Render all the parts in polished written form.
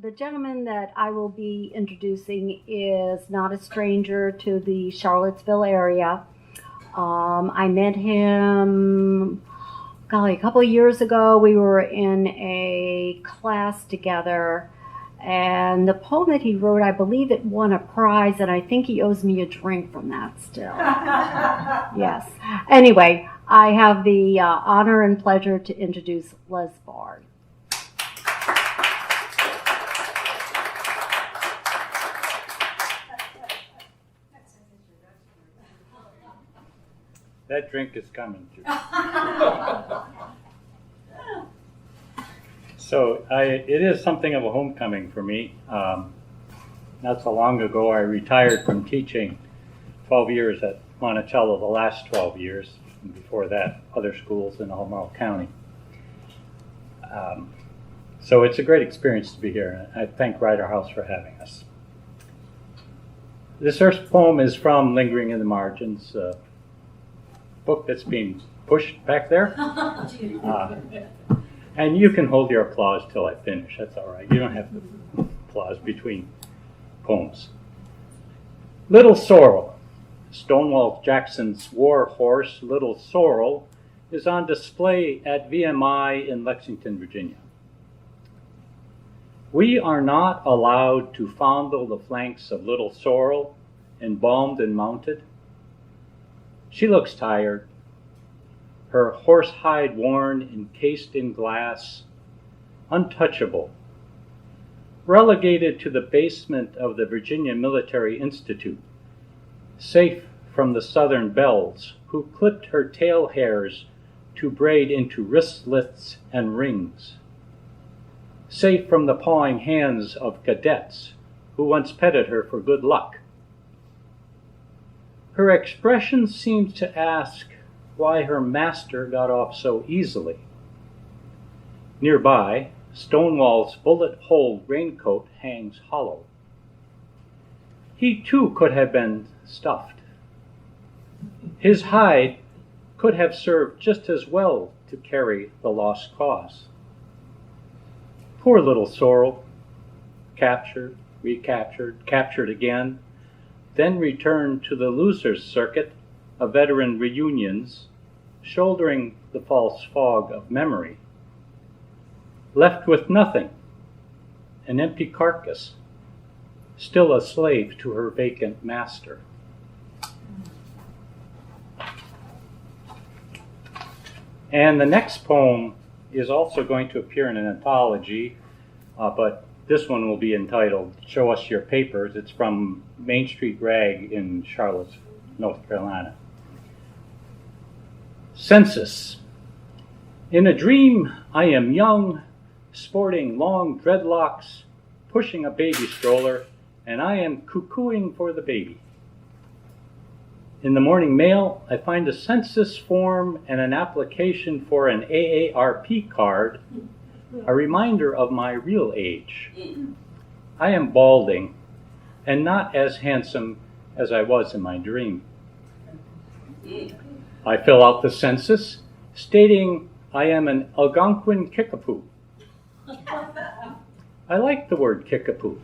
The gentleman that I will be introducing is not a stranger to the Charlottesville area. I met him, golly, a couple of years ago. We were in a class together, and the poem that he wrote, I believe it won a prize, and I think he owes me a drink from that still. Yes. Anyway, I have the honor and pleasure to introduce Les Bard. That drink is coming too. So it is something of a homecoming for me. Not so long ago, I retired from teaching 12 years at Monticello, the last 12 years, and before that, other schools in Albemarle County. So it's a great experience to be here. I thank WriterHouse for having us. This first poem is from Lingering in the Margins, book that's being pushed back there. And you can hold your applause till I finish. That's all right. You don't have to applause between poems. Little Sorrel. Stonewall Jackson's war horse, Little Sorrel, is on display at VMI in Lexington, Virginia. We are not allowed to fondle the flanks of Little Sorrel, embalmed and mounted. She looks tired, her horse hide worn, encased in glass, untouchable, relegated to the basement of the Virginia Military Institute, safe from the Southern belles who clipped her tail hairs to braid into wristlets and rings, safe from the pawing hands of cadets who once petted her for good luck. Her expression seemed to ask why her master got off so easily. Nearby, Stonewall's bullet-holed raincoat hangs hollow. He too could have been stuffed. His hide could have served just as well to carry the lost cause. Poor Little Sorrel, captured, recaptured, captured again, then returned to the losers' circuit of veteran reunions, shouldering the false fog of memory, left with nothing, an empty carcass, still a slave to her vacant master. And the next poem is also going to appear in an anthology, but this one will be entitled Show Us Your Papers. It's from Main Street Rag in Charlotte, North Carolina. Census. In a dream, I am young, sporting long dreadlocks, pushing a baby stroller, and I am cuckooing for the baby. In the morning mail, I find a census form and an application for an AARP card, a reminder of my real age. I am balding and not as handsome as I was in my dream. I fill out the census stating I am an Algonquin Kickapoo. I like the word Kickapoo.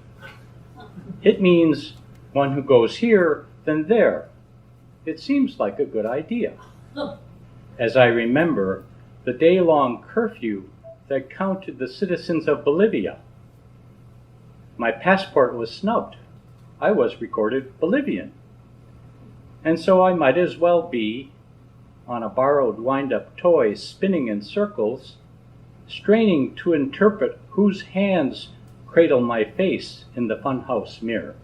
It means one who goes here, then there. It seems like a good idea. As I remember the day-long curfew that counted the citizens of Bolivia. My passport was snubbed. I was recorded Bolivian. And so I might as well be, on a borrowed wind-up toy spinning in circles, straining to interpret whose hands cradle my face in the funhouse mirror.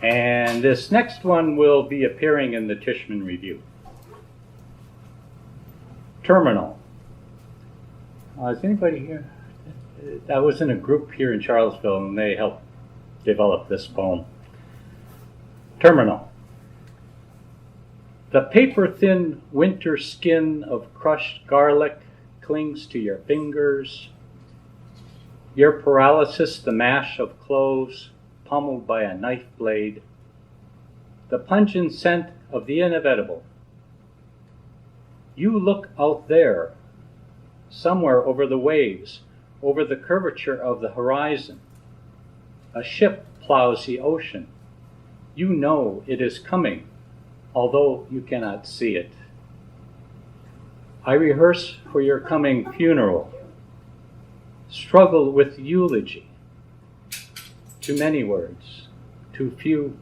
And this next one will be appearing in the Tishman Review. Terminal. Is anybody here? I was in a group here in Charlottesville and they helped develop this poem. Terminal. The paper-thin winter skin of crushed garlic clings to your fingers. Your paralysis, the mash of cloves pummeled by a knife blade. The pungent scent of the inevitable. You look out there, somewhere over the waves, over the curvature of the horizon. A ship plows the ocean. You know it is coming, although you cannot see it. I rehearse for your coming funeral, struggle with eulogy. Too many words, too few.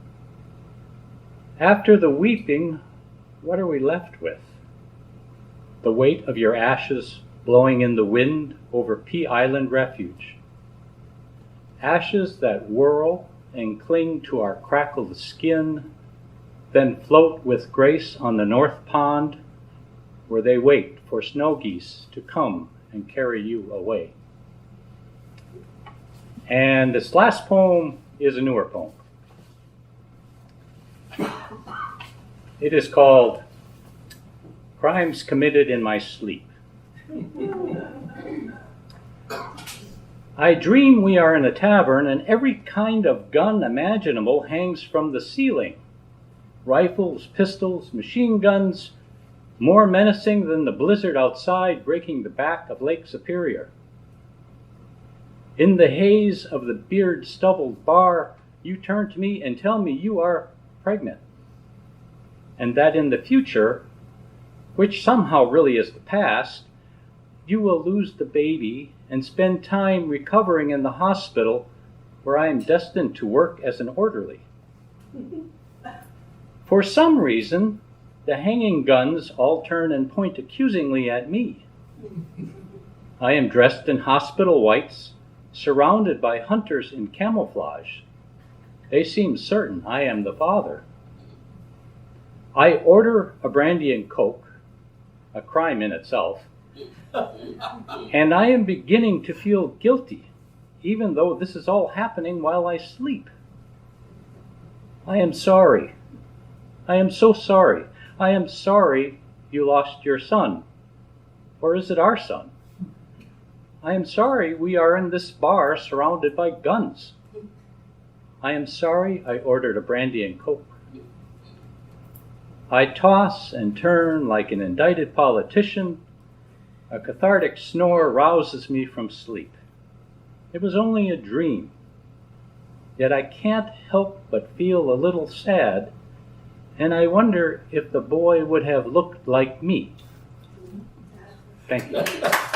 After the weeping, what are we left with? The weight of your ashes blowing in the wind over Pea Island Refuge. Ashes that whirl and cling to our crackled skin, then float with grace on the North Pond, where they wait for snow geese to come and carry you away. And this last poem is a newer poem. It is called Crimes Committed in My Sleep. I dream we are in a tavern and every kind of gun imaginable hangs from the ceiling. Rifles, pistols, machine guns, more menacing than the blizzard outside breaking the back of Lake Superior. In the haze of the beard-stubbled bar, you turn to me and tell me you are pregnant, and that in the future, which somehow really is the past, you will lose the baby and spend time recovering in the hospital where I am destined to work as an orderly. For some reason, the hanging guns all turn and point accusingly at me. I am dressed in hospital whites, surrounded by hunters in camouflage. They seem certain I am the father. I order a brandy and coke, a crime in itself, and I am beginning to feel guilty, even though this is all happening while I sleep. I am sorry. I am so sorry. I am sorry you lost your son. Or is it our son? I am sorry we are in this bar surrounded by guns. I am sorry I ordered a brandy and coke. I toss and turn like an indicted politician. A cathartic snore rouses me from sleep. It was only a dream. Yet I can't help but feel a little sad, and I wonder if the boy would have looked like me. Thank you.